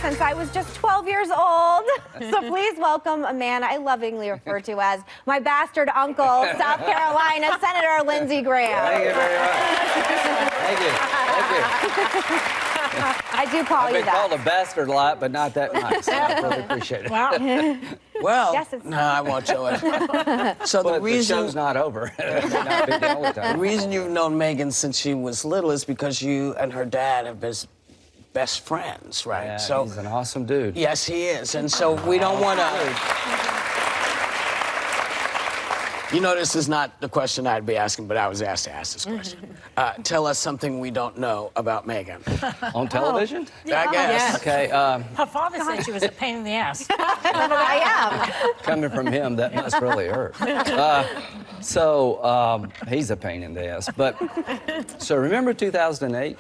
since I was just 12 years old. So please welcome a man I lovingly refer to as my bastard uncle, South Carolina Senator Lindsey Graham. Thank you very much. Thank you. Thank you. I do call you that. I've been called a bastard a lot, but not that nice. I really appreciate it. Wow. Well, Yes, no, I won't show it. So But the reason the show's not over. It may not be the only time. the reason you've known Megan since she was little is because you and her dad have been best friends, right? Yeah, so he's an awesome dude. yes, he is, and so we don't want to. You know, this is not the question I'd be asking, but I was asked to ask this question. Tell us something we don't know about Megan. On television? I guess. Okay, Her father said she was a pain in the ass. I am. coming from him, that must really hurt. He's a pain in the ass. But, so remember 2008?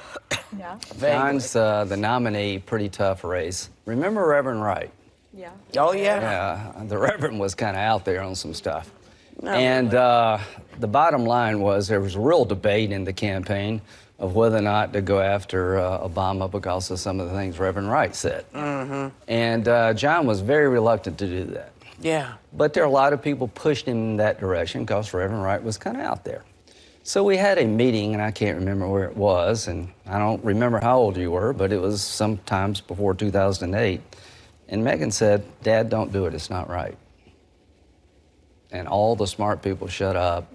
Yeah. John's the nominee, pretty tough race. Remember Reverend Wright? Yeah. Oh, yeah? Yeah, the Reverend was kind of out there on some stuff. And the bottom line was there was a real debate in the campaign of whether or not to go after Obama because of some of the things Reverend Wright said. Mm-hmm. And John was very reluctant to do that. Yeah. But there are a lot of people pushed him in that direction because Reverend Wright was kind of out there. So we had a meeting, and I can't remember where it was, and I don't remember how old you were, but it was sometimes before 2008. And Megan said, "Dad, don't do it, it's not right." And all the smart people shut up.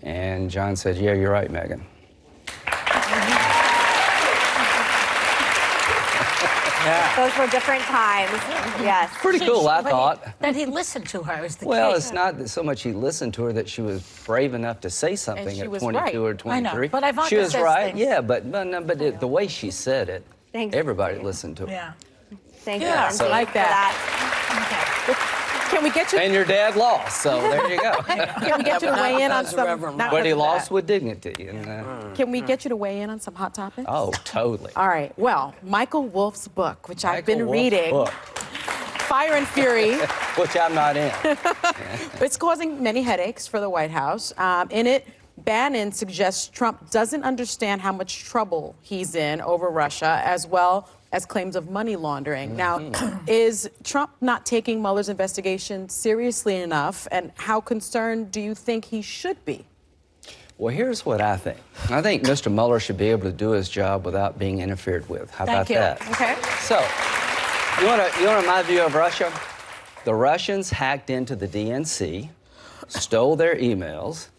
And John said, "Yeah, you're right, Megan." Yeah. Those were different times. Yes. Pretty cool, I thought. That he listened to her is the Well, case. it's not that so much he listened to her that she was brave enough to say something she at was 22 right. or 23. I know, but Ivanka she was says right, things. yeah, but the way she said it, Thanks. everybody listened to her. Yeah. Thank you, Yeah, Lindsey, so- like for that. Can we get you? And your dad lost, so there you go. Can we get you to weigh in on That's some? Reverend not But he because of lost that. with dignity. And, Can we get you to weigh in on some hot topics? oh, totally. All right. Well, Michael Wolff's book, which I've been Michael Wolff's reading, book, Fire and Fury. which I'm not in. It's causing many headaches for the White House. In it, Bannon suggests Trump doesn't understand how much trouble he's in over Russia, as well as claims of money laundering. Now, is Trump not taking Mueller's investigation seriously enough, and how concerned do you think he should be? Well, here's what I think. I think Mr. Mueller should be able to do his job without being interfered with. How about Thank you. that? Okay. So, you want my view of Russia? The Russians hacked into the DNC, stole their emails.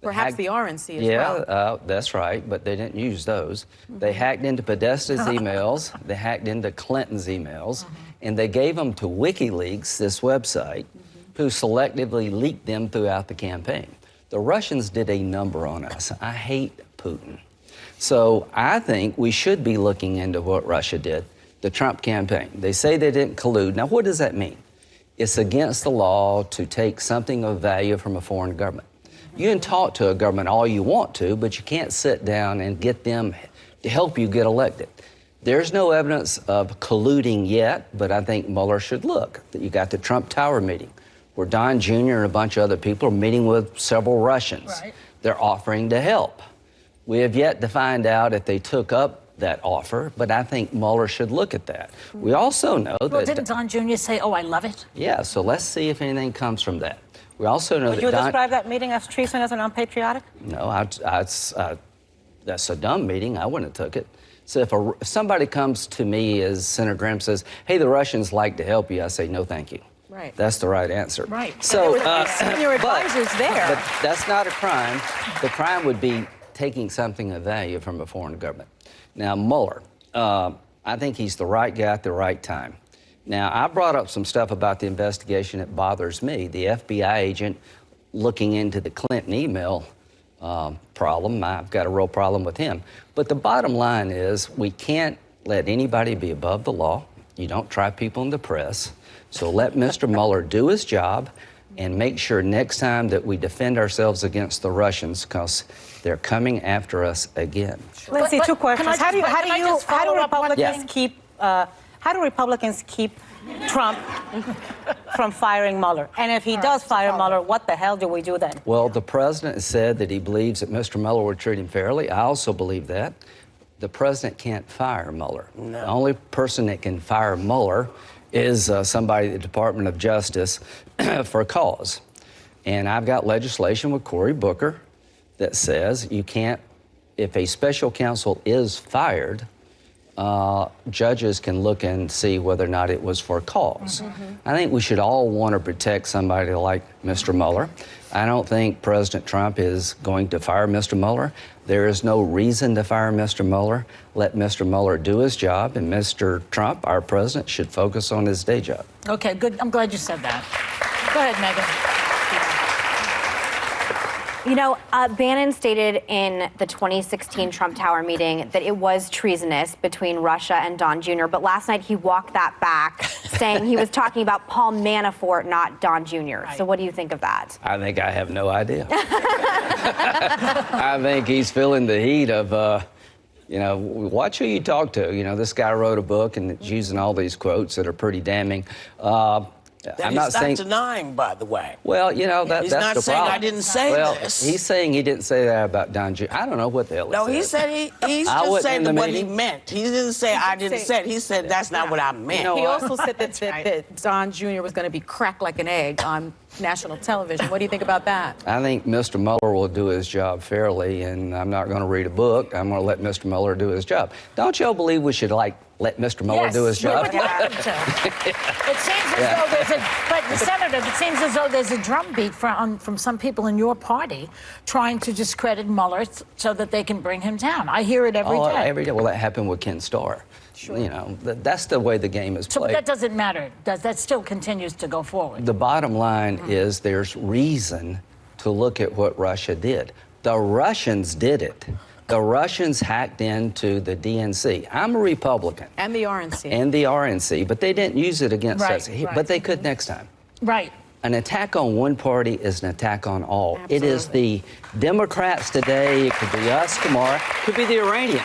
Perhaps the RNC as Yeah, well. that's right, but they didn't use those. They hacked into Podesta's emails, they hacked into Clinton's emails, and they gave them to WikiLeaks, this website, who selectively leaked them throughout the campaign. The Russians did a number on us. I hate Putin. So I think we should be looking into what Russia did, the Trump campaign. They say they didn't collude. Now, what does that mean? It's against the law to take something of value from a foreign government. You can talk to a government all you want to, but you can't sit down and get them to help you get elected. There's no evidence of colluding yet, but I think Mueller should look. You got the Trump Tower meeting, where Don Jr. and a bunch of other people are meeting with several Russians. Right. They're offering to help. We have yet to find out if they took up that offer, but I think Mueller should look at that. We also know Well, that... didn't Don Jr. say, "Oh, I love it"? Yeah, so let's see if anything comes from that. We also know Would that you Don... describe that meeting as treasonous and unpatriotic? No, that's a dumb meeting. I wouldn't have took it. So if somebody comes to me, as Senator Graham says, "Hey, the Russians like to help you," I say, "No, thank you." Right. That's the right answer. Right. So, Senior advisors there. but that's not a crime. The crime would be taking something of value from a foreign government. Now, Mueller, I think he's the right guy at the right time. Now, I brought up some stuff about the investigation that bothers me. The FBI agent looking into the Clinton email problem. I've got a real problem with him. But the bottom line is we can't let anybody be above the law. You don't try people in the press. So let Mr. Mueller do his job and make sure next time that we defend ourselves against the Russians, because they're coming after us again. Lindsey, two questions. can I just follow up on the thing? How do Republicans keep Trump from firing Mueller? And if he does fire Mueller, what the hell do we do then? Well, the president said that he believes that Mr. Mueller would treat him fairly. I also believe that. the president can't fire Mueller. No. The only person that can fire Mueller is somebody at the Department of Justice for cause. And I've got legislation with Cory Booker that says you can't, if a special counsel is fired, judges can look and see whether or not it was for cause. I think we should all want to protect somebody like Mr. Mueller. I don't think President Trump is going to fire Mr. Mueller. There is no reason to fire Mr. Mueller. Let Mr. Mueller do his job, and Mr. Trump, our president, should focus on his day job. Okay, good. I'm glad you said that. Go ahead, Megan. You know, Bannon stated in the 2016 Trump Tower meeting that it was treasonous between Russia and Don Jr., but last night he walked that back, saying he was talking about Paul Manafort, not Don Jr. Right. So what do you think of that? I think I have no idea. I think he's feeling the heat of, you know, watch who you talk to. You know, this guy wrote a book and it's using all these quotes that are pretty damning. I'm not denying, by the way. Well, you know, that's the problem. He's not saying I didn't say this. He's saying he didn't say that about Don Jr. I don't know what the hell he said. No, he said he's just saying what he meant. He didn't say I didn't say it. He said that's not what I meant. You know, he also said that Don Jr. was going to be cracked like an egg on national television. What do you think about that? I think Mr. Mueller will do his job fairly, and I'm not going to read a book. I'm going to let Mr. Mueller do his job. Don't y'all believe we should, like, let Mr. Mueller do his job? Yes, it seems as though there's but Senator, it seems as though there's a drumbeat from some people in your party trying to discredit Mueller so that they can bring him down. I hear it every day. Every day. Well, that happened with Ken Starr. Sure. You know, that's the way the game is played. So that doesn't matter. That still continues to go forward. The bottom line is there's reason to look at what Russia did. The Russians did it. The Russians hacked into the DNC. I'm a Republican. And the RNC. And the RNC, but they didn't use it against us. Right. But they could next time. Right. An attack on one party is an attack on all. Absolutely. It is the Democrats today, it could be us tomorrow, it could be the Iranians.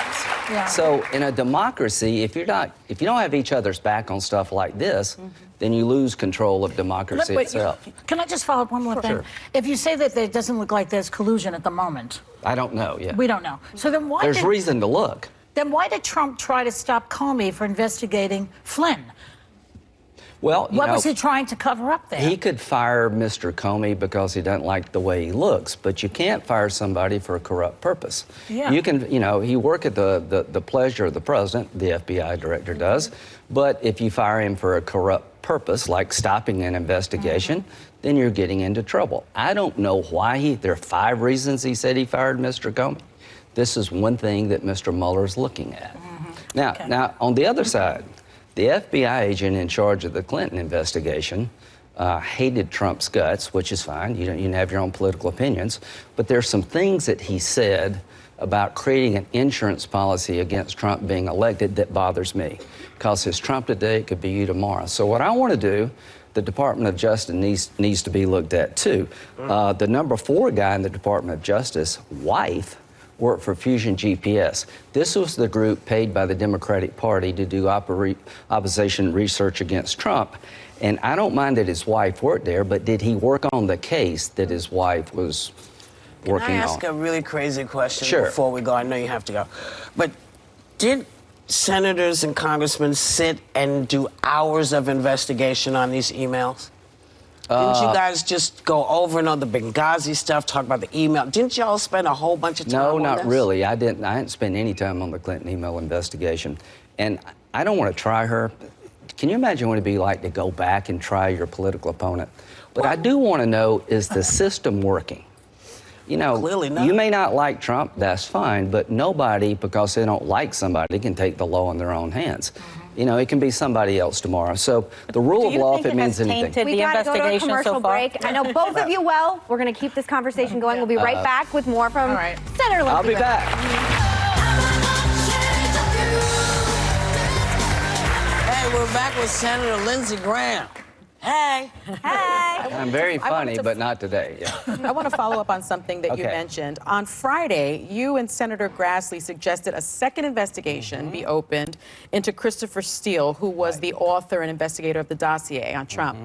Yeah. So in a democracy, if you don't have each other's back on stuff like this, then you lose control of democracy itself. Can I just follow up one more thing? Sure. If you say that it doesn't look like there's collusion at the moment. I don't know yet. We don't know. So then why There's reason to look. Then why did Trump try to stop Comey for investigating Flynn? Well, what was he trying to cover up there? He could fire Mr. Comey because he doesn't like the way he looks, but you can't fire somebody for a corrupt purpose. Yeah. You can, you know, he work at the pleasure of the president, the FBI director does, but if you fire him for a corrupt purpose, like stopping an investigation, then you're getting into trouble. I don't know why there are 5 reasons he said he fired Mr. Comey. This is one thing that Mr. Mueller is looking at. Now, on the other side, the FBI agent in charge of the Clinton investigation hated Trump's guts, which is fine. You can have your own political opinions. But there's some things that he said about creating an insurance policy against Trump being elected that bothers me. Because it's Trump today, it could be you tomorrow. So what I want to do, the Department of Justice needs to be looked at too. The number 4 guy in the Department of Justice, wife, worked for Fusion GPS. This was the group paid by the Democratic Party to do opposition research against Trump. And I don't mind that his wife worked there, but did he work on the case that his wife was working on? Can I ask a really crazy question Sure. before we go? I know you have to go. But did senators and congressmen sit and do hours of investigation on these emails? Didn't you guys just go over and on the Benghazi stuff, talk about the email? Didn't y'all spend a whole bunch of time on No, this? not really. I didn't spend any time on the Clinton email investigation. And I don't want to try her. Can you imagine what it'd be like to go back and try your political opponent? But I do want to know, is the system working? You know, Clearly not. You may not like Trump, that's fine, but nobody, because they don't like somebody, can take the law in their own hands. You know, it can be somebody else tomorrow. So the rule of law, if it means anything. We got to go to a commercial break. I know both of you well. We're going to keep this conversation going. We'll be right back with more from Senator Lindsey Graham. I'll be back. Hey, we're back with Senator Lindsey Graham. Hey. Hey. I'm very funny, but not today. Yeah. I want to follow up on something that you Okay. mentioned. On Friday, you and Senator Grassley suggested a second investigation be opened into Christopher Steele, who was the author and investigator of the dossier on Trump.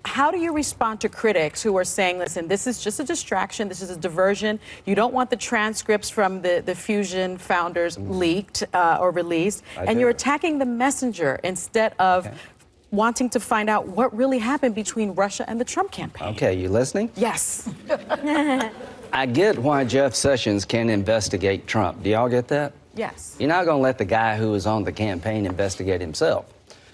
How do you respond to critics who are saying, listen, this is just a distraction, this is a diversion, you don't want the transcripts from the Fusion founders leaked or released, and you're attacking the messenger instead of wanting to find out what really happened between Russia and the Trump campaign? Okay, you listening? Yes. I get why Jeff Sessions can investigate Trump. Do y'all get that? Yes. You're not going to let the guy who was on the campaign investigate himself.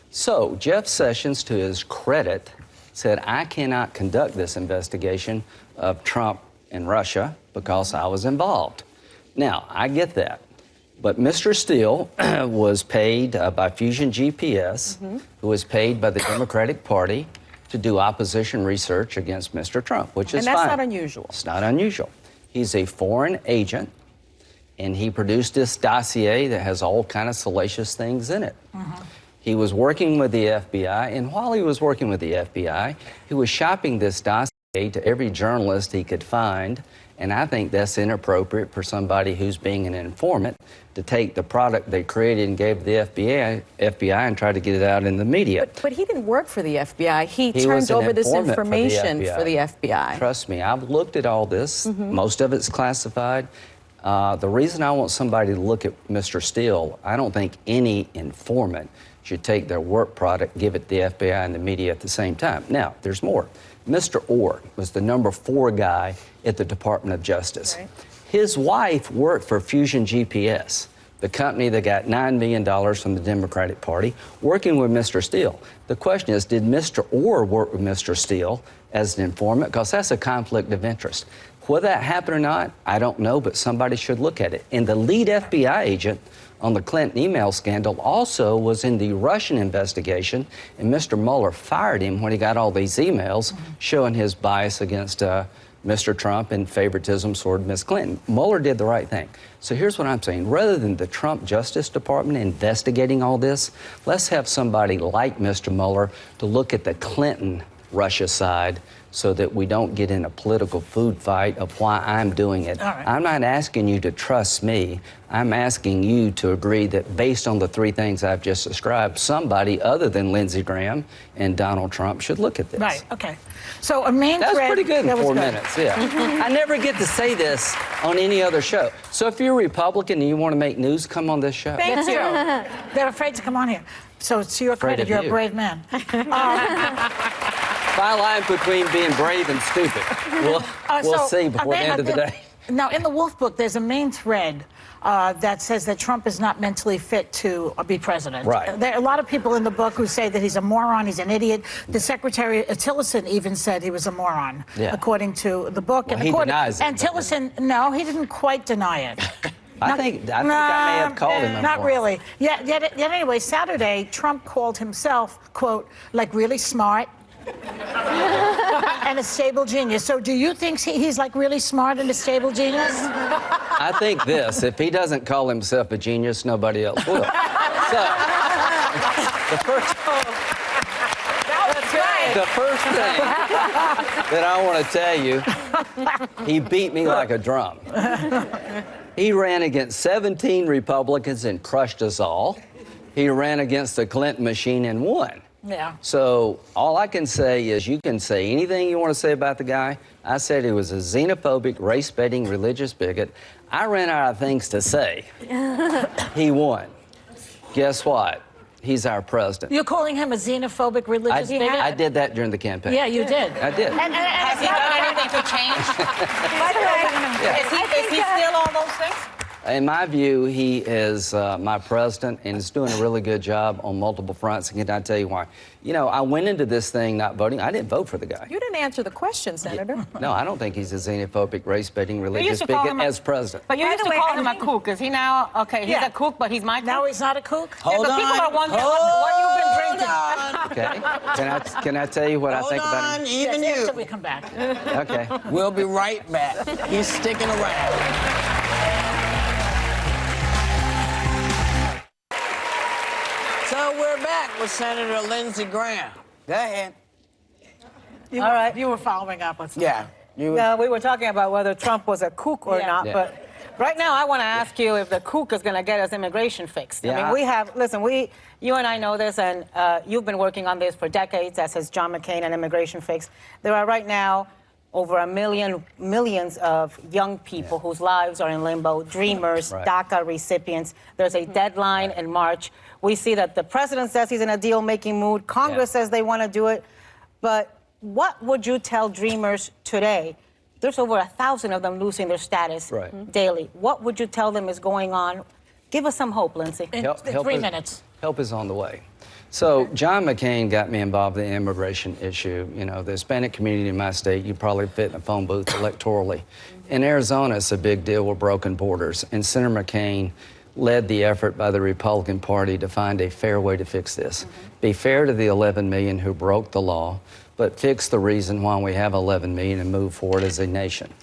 So Jeff Sessions, to his credit, said, I cannot conduct this investigation of Trump and Russia because I was involved. Now, I get that. But Mr. Steele was paid by Fusion GPS, who was paid by the Democratic Party to do opposition research against Mr. Trump, which is fine. And that's not unusual. It's not unusual. He's a foreign agent, and he produced this dossier that has all kind of salacious things in it. He was working with the FBI, and while he was working with the FBI, he was shopping this dossier to every journalist he could find, and I think that's inappropriate for somebody who's being an informant to take the product they created and gave the FBI and try to get it out in the media. But he didn't work for the FBI. He turned over this information for the FBI. Trust me, I've looked at all this. Most of it's classified. The reason I want somebody to look at Mr. Steele, I don't think any informant should take their work product, give it to the FBI and the media at the same time. Now, there's more. Mr. Orr was the #4 guy at the Department of Justice. Right. His wife worked for Fusion GPS, the company that got $9 million from the Democratic Party, working with Mr. Steele. The question is, did Mr. Orr work with Mr. Steele as an informant? Because that's a conflict of interest. Whether that happened or not, I don't know, but somebody should look at it. And the lead FBI agent on the Clinton email scandal also was in the Russian investigation, and Mr. Mueller fired him when he got all these emails showing his bias against Mr. Trump and favoritism toward Ms. Clinton. Mueller did the right thing. So here's what I'm saying. Rather than the Trump Justice Department investigating all this, let's have somebody like Mr. Mueller to look at the Clinton Russia side so that we don't get in a political food fight of why I'm doing it. Right. I'm not asking you to trust me. I'm asking you to agree that based on the 3 things I've just described, somebody other than Lindsey Graham and Donald Trump should look at this. Right, okay. So a main That's thread... pretty good in 4 good. minutes, yeah. I never get to say this on any other show. So if you're a Republican and you want to make news, come on this show. Thank you. They're afraid to come on here. So it's to your credit, you're a brave man. Fine line between being brave and stupid. We'll see before the end of the day. Now, in the Wolf book, there's a main thread that says that Trump is not mentally fit to be president. Right. There are a lot of people in the book who say that he's a moron, he's an idiot. The Secretary Tillerson even said he was a moron, according to the book. Well, he denies it. And Tillerson, no, he didn't quite deny it. I think I may have called him a Not moron. really. Yet anyway, Saturday, Trump called himself, quote, like really smart and a stable genius. So do you think he's like really smart and a stable genius? I think this, if he doesn't call himself a genius, nobody else will. So, the first thing that I want to tell you, he beat me like a drum. He ran against 17 Republicans and crushed us all. He ran against the Clinton machine and won. Yeah. So all I can say is you can say anything you want to say about the guy. I said he was a xenophobic, race-baiting, religious bigot. I ran out of things to say. He won. Guess what? He's our president. You're calling him a xenophobic religious bigot? I did that during the campaign. Yeah, you did. I did. And Has he done anything to change? By the way, is he still all those things? In my view, he is my president and is doing a really good job on multiple fronts. And can I tell you why? You know, I went into this thing not voting. I didn't vote for the guy. You didn't answer the question, Senator. No, I don't think he's a xenophobic, race-baiting, religious bigot as president. But you used to call him a kook. Is he now, okay, he's a kook, but he's my kook? now he's not a kook? Hold on. People are wondering what you've been drinking. Okay. Can I tell you what I think about him? Even Yes, you. after we come back. Okay. We'll be right back. He's sticking around. So we're back with Senator Lindsey Graham. Go ahead. All right. You were following up on something. Yeah. No, we were talking about whether Trump was a kook or Yeah. not, Yeah. but Right now, I want to ask you if the kook is going to get us immigration fixed. Yeah. I mean, we have, listen, you and I know this, and you've been working on this for decades, as has John McCain, and immigration fix. There are right now over millions of young people whose lives are in limbo, dreamers, DACA recipients. There's a deadline in March. We see that the president says he's in a deal-making mood. Congress says they want to do it. But what would you tell dreamers today? There's over 1,000 of them losing their status daily. What would you tell them is going on? Give us some hope, Lindsey. In 3 minutes. Help is on the way. So John McCain got me involved in the immigration issue. You know, the Hispanic community in my state, you probably fit in a phone booth electorally. In Arizona, it's a big deal with broken borders. And Senator McCain led the effort by the Republican Party to find a fair way to fix this. Be fair to the 11 million who broke the law, but fix the reason why we have 11 million and move forward as a nation.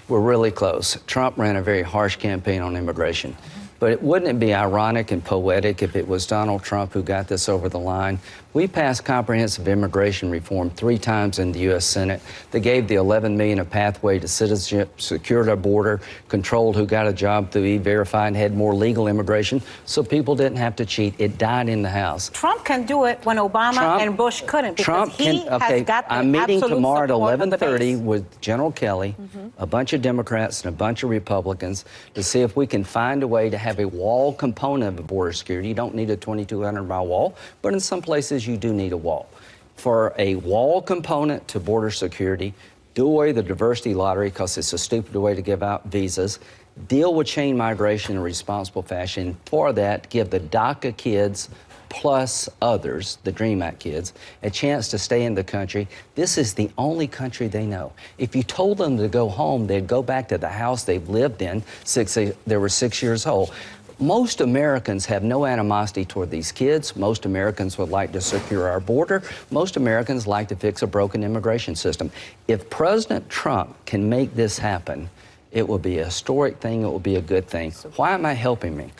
We're really close. Trump ran a very harsh campaign on immigration. But wouldn't it be ironic and poetic if it was Donald Trump who got this over the line? We passed comprehensive immigration reform 3 times in the U.S. Senate that gave the 11 million a pathway to citizenship, secured our border, controlled who got a job through E-Verify, and had more legal immigration so people didn't have to cheat. It died in the House. Trump can do it when Obama and Bush couldn't, because he has got the I'm meeting absolute tomorrow at support of the 11:30 base. with General Kelly, a bunch of Democrats and a bunch of Republicans to see if we can find a way to have a wall component of border security. You don't need a 2,200-mile wall, but in some places you do need a wall. For a wall component to border security, do away the diversity lottery because it's a stupid way to give out visas. Deal with chain migration in a responsible fashion. For that, give the DACA kids plus others, the DREAM Act kids, a chance to stay in the country. This is the only country they know. If you told them to go home, they'd go back to the house they've lived in since they were 6 years old. Most Americans have no animosity toward these kids. Most Americans would like to secure our border. Most Americans like to fix a broken immigration system. If President Trump can make this happen, it will be a historic thing. It will be a good thing. Why am I helping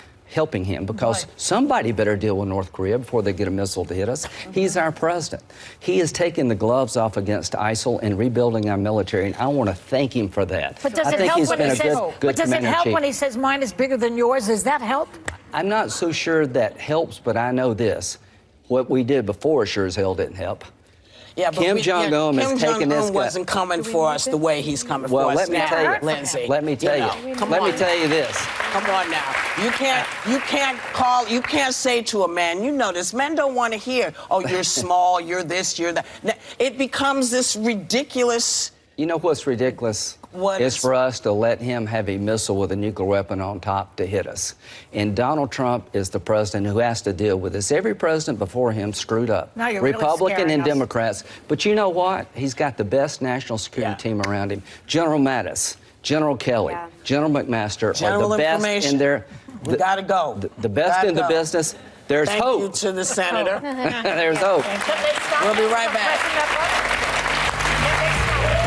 him? Because somebody better deal with North Korea before they get a missile to hit us. He's our president. He is taking the gloves off against ISIL and rebuilding our military, and I want to thank him for that. But does it help when he says, but does it help when he says mine is bigger than yours? Does that help? I'm not so sure that helps, but I know this. What we did before sure as hell didn't help. Yeah, but Kim Jong-un is taking this. Kim Jong-un wasn't coming for us the way he's coming for us let me now, tell you, Lindsey. Let me tell you. Let me tell you this. Come on now. You can't say to a man, you know this, men don't want to hear, oh, you're small, you're this, you're that. It becomes this ridiculous. You know what's ridiculous? It's for us to let him have a missile with a nuclear weapon on top to hit us. And Donald Trump is the president who has to deal with this. Every president before him screwed up. Now you're Republican really and scaring us. Democrats. But you know what? He's got the best national security team around him. General Mattis, General Kelly, General McMaster are the best in their... We gotta go. The best in the business. There's hope. Thank you to the senator. There's hope. We'll be right back.